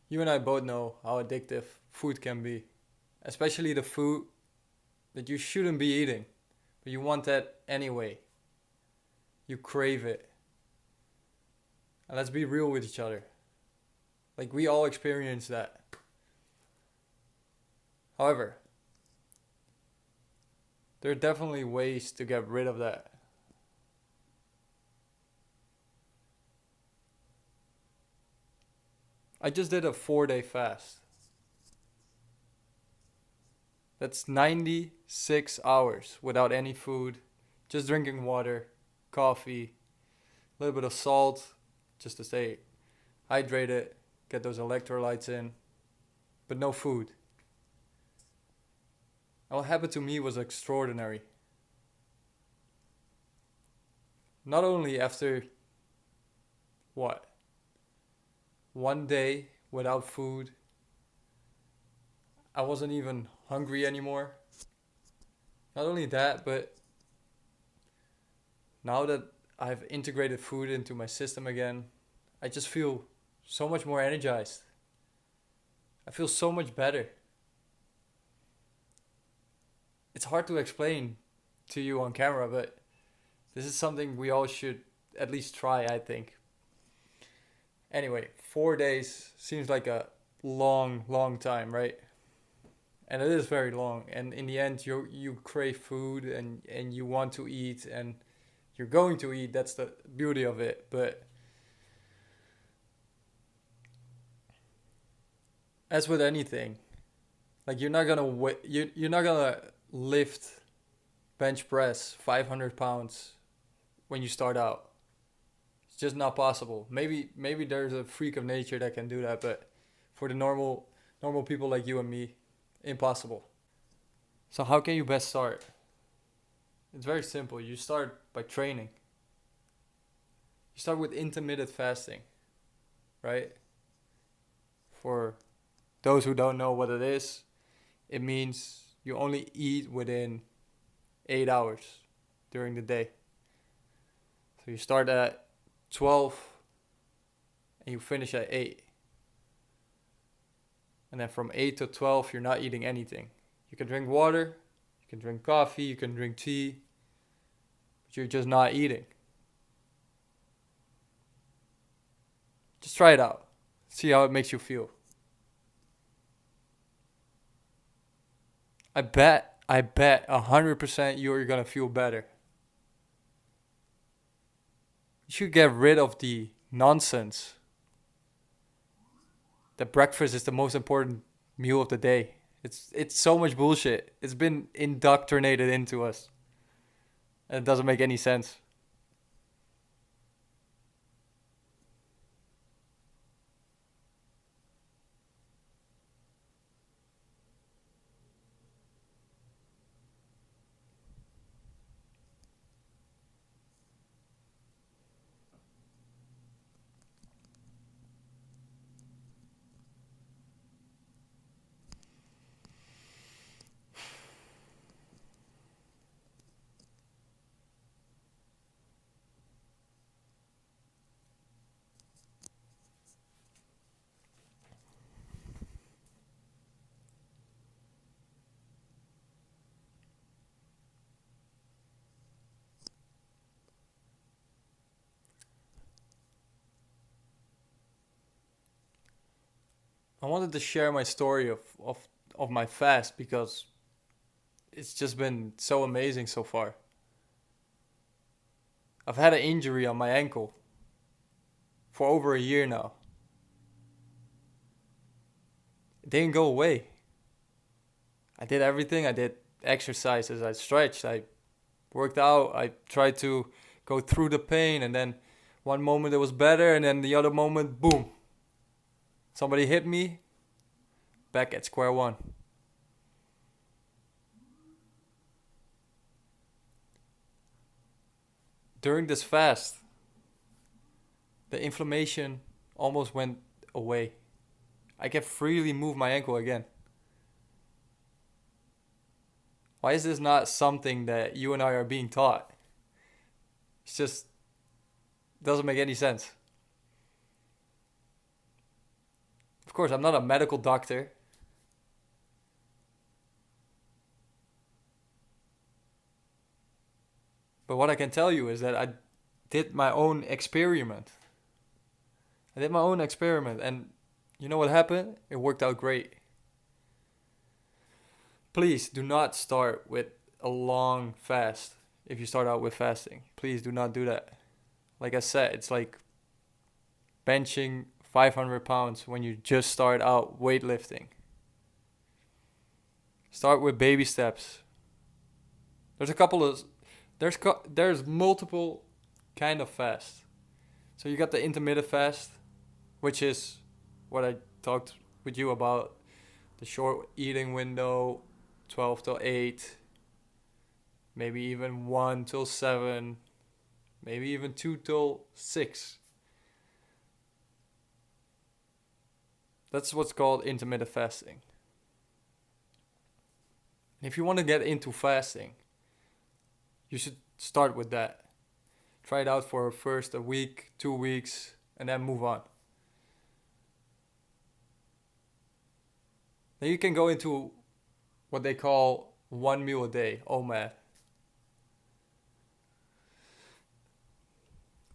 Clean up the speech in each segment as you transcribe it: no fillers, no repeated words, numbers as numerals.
You and I both know how addictive food can be, especially the food that you shouldn't be eating, but you want that anyway. You crave it. And let's be real with each other. Like, we all experience that. However, there are definitely ways to get rid of that. I just did a 4 day fast. That's 96 hours without any food, just drinking water, coffee, a little bit of salt, just to stay hydrated, get those electrolytes in, but no food. And what happened to me was extraordinary. Not only after what? 1 day without food, I wasn't even hungry anymore. Not only that, but now that I've integrated food into my system again, I just feel so much more energized. I feel so much better. It's hard to explain to you on camera, but this is something we all should at least try, I think. Anyway, 4 days seems like a long, long time, right? And it is very long. And in the end, you crave food and you want to eat and you're going to eat. That's the beauty of it. But as with anything, like you're not gonna lift bench press 500 pounds when you start out. It's just not possible. Maybe there's a freak of nature that can do that, but for the normal people like you and me, impossible. So how can you best start? It's very simple. You start by training. You start with intermittent fasting, right? For those who don't know what it is, it means you only eat within 8 hours during the day. So you start at 12 and you finish at 8. And then from 8 to 12, you're not eating anything. You can drink water, you can drink coffee, you can drink tea, but you're just not eating. Just try it out. See how it makes you feel. I bet 100% you're gonna feel better. You should get rid of the nonsense that breakfast is the most important meal of the day. It's so much bullshit. It's been indoctrinated into us. And it doesn't make any sense. I wanted to share my story of my fast because it's just been so amazing so far. I've had an injury on my ankle for over a year now. It didn't go away. I did everything. I did exercises. I stretched. I worked out. I tried to go through the pain. And then one moment it was better. And then the other moment, boom. Somebody hit me. Back at square one. During this fast, the inflammation almost went away. I can freely move my ankle again. Why is this not something that you and I are being taught? It's just doesn't make any sense. Of Of course, I'm not a medical doctor. But what I can tell you is that I did my own experiment. I did my own experiment, and you know what happened? It worked out great. Please do not start with a long fast if you start out with fasting. Please do not do that. Like I said, it's like benching 500 pounds when you just start out weightlifting. Start with baby steps. There's a couple of there's multiple kind of fast. So you got the intermittent fast, which is what I talked with you about, the short eating window, 12 till 8, maybe even 1 till 7, maybe even 2 till 6. That's what's called intermittent fasting. If you want to get into fasting, you should start with that. Try it out for first a week, 2 weeks, and then move on. Then you can go into what they call one meal a day, OMAD.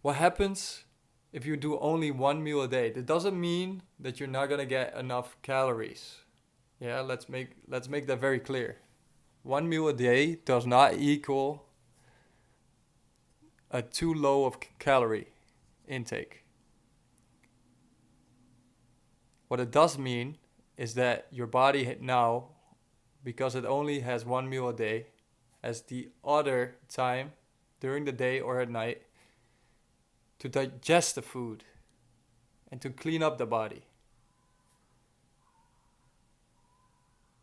What happens if you do only one meal a day? That doesn't mean that you're not gonna get enough calories. Yeah, let's make that very clear. One meal a day does not equal a too low of calorie intake. What it does mean is that your body now, because it only has one meal a day, has the other time during the day or at night to digest the food and to clean up the body.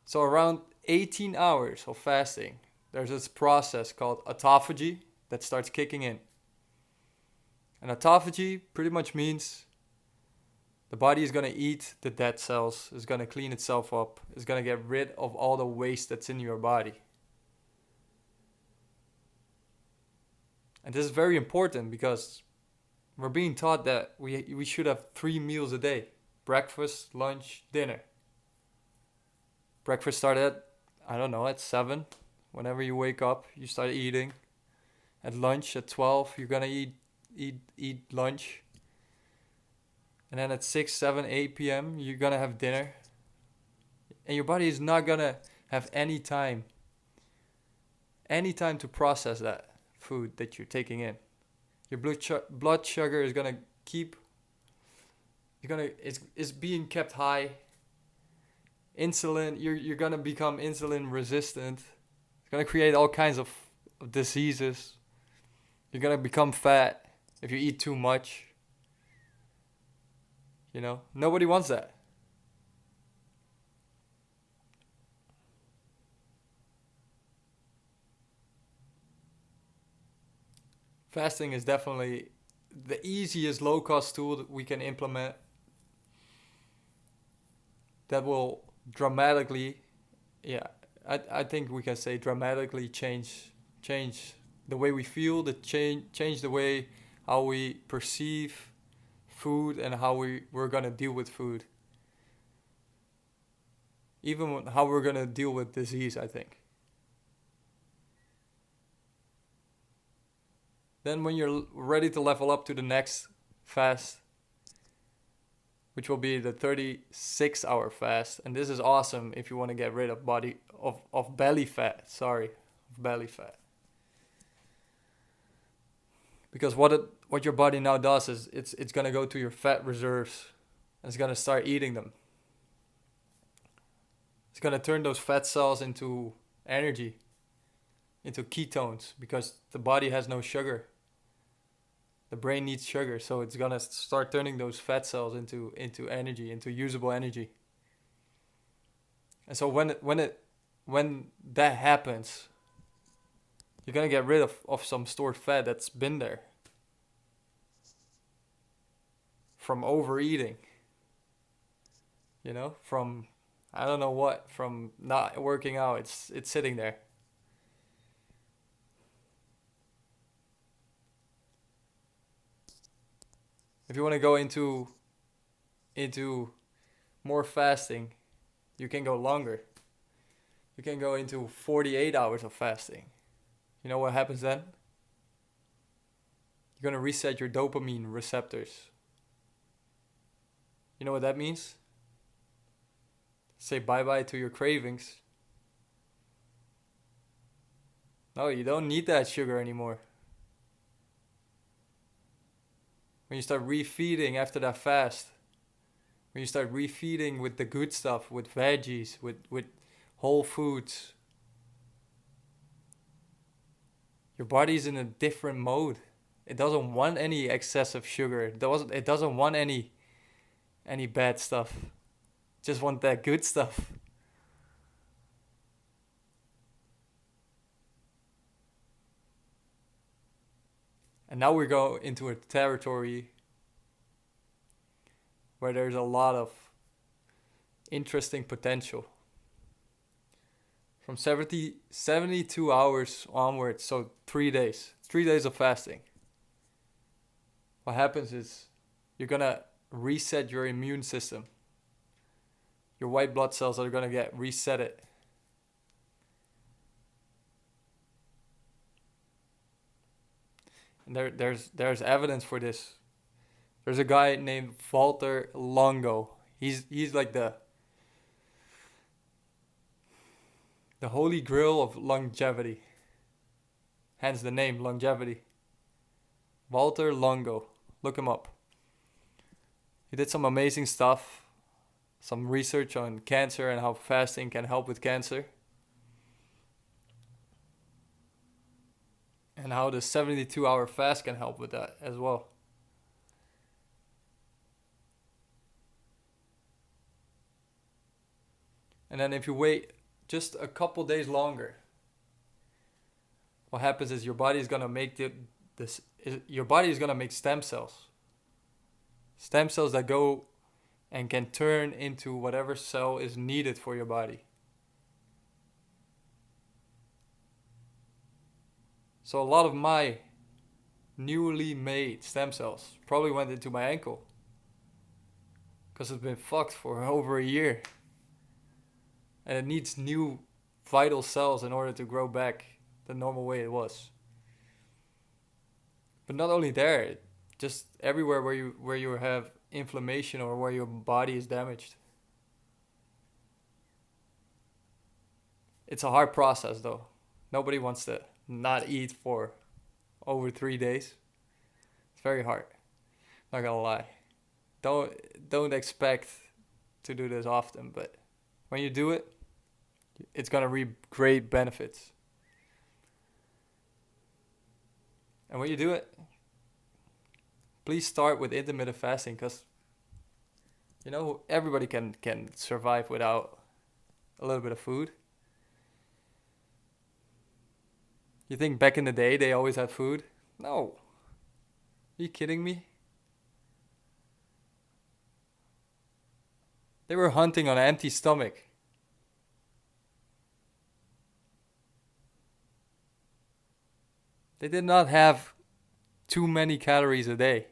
So around 18 hours of fasting, there's this process called autophagy that starts kicking in. And autophagy pretty much means the body is going to eat the dead cells, is going to clean itself up, is going to get rid of all the waste that's in your body. And this is very important because we're being taught that we should have 3 meals a day: breakfast, lunch, dinner. Breakfast started at, I don't know, at 7. Whenever you wake up, you start eating. At lunch at 12, you're gonna eat lunch. And then at 6, 7, 8 p.m., you're gonna have dinner. And your body is not gonna have any time to process that food that you're taking in. Your blood sugar is gonna it's being kept high. Insulin, you're gonna become insulin resistant. It's gonna create all kinds of diseases. You're gonna become fat if you eat too much. You know, nobody wants that. Fasting is definitely the easiest low cost tool that we can implement that will dramatically, yeah, I think we can say dramatically change the way we feel, change the way how we perceive food and how we're gonna deal with food. Even how we're gonna deal with disease, I think. Then when you're ready to level up to the next fast, which will be the 36-hour fast, and this is awesome if you want to get rid of belly fat. Sorry, of belly fat. Because what your body now does is it's gonna go to your fat reserves and it's gonna start eating them. It's gonna turn those fat cells into energy, into ketones, because the body has no sugar. The brain needs sugar, so it's gonna start turning those fat cells into energy, into usable energy. And so when that happens, you're gonna get rid of some stored fat that's been there from overeating. You know, from I don't know what, from not working out. It's sitting there. If you want to go into more fasting, you can go longer. You can go into 48 hours of fasting. You know what happens then? You're gonna reset your dopamine receptors. You know what that means? Say bye bye to your cravings. No, you don't need that sugar anymore. When you start refeeding after that fast, when you start refeeding with the good stuff, with veggies, with whole foods, your body's in a different mode. It doesn't want any excessive sugar. It doesn't want any bad stuff. It just want that good stuff. And now we go into a territory where there's a lot of interesting potential. From 72 hours onwards, so 3 days. 3 days of fasting. What happens is you're gonna reset your immune system. Your white blood cells are gonna get resetted. And there's evidence for this. There's a guy named Walter Longo. He's like the holy grail of longevity. Hence the name longevity. Walter Longo. Look him up. He did some amazing stuff. Some research on cancer and how fasting can help with cancer. And how the 72-hour fast can help with that as well. And then if you wait just a couple days longer, what happens is your body is gonna make your body is gonna make stem cells. Stem cells that go and can turn into whatever cell is needed for your body. So a lot of my newly made stem cells probably went into my ankle because it's been fucked for over a year. And it needs new vital cells in order to grow back the normal way it was. But not only there, just everywhere where you have inflammation or where your body is damaged. It's a hard process though. Nobody wants to not eat for over 3 days. It's very hard. Not gonna lie. Don't expect to do this often, but when you do it, it's gonna reap great benefits. And when you do it, please start with intermittent fasting because everybody can survive without a little bit of food. You think back in the day they always had food? No. Are you kidding me? They were hunting on an empty stomach. They did not have too many calories a day.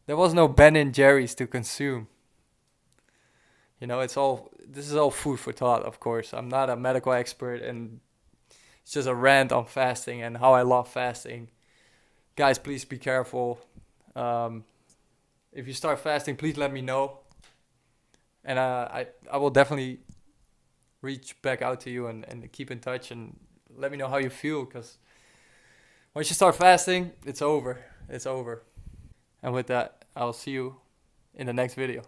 There was no Ben and Jerry's to consume. This is all food for thought, of course. I'm not a medical expert and it's just a rant on fasting and how I love fasting. Guys, please be careful. If you start fasting, please let me know. And I will definitely reach back out to you and keep in touch and let me know how you feel. Because once you start fasting, it's over. It's over. And with that, I'll see you in the next video.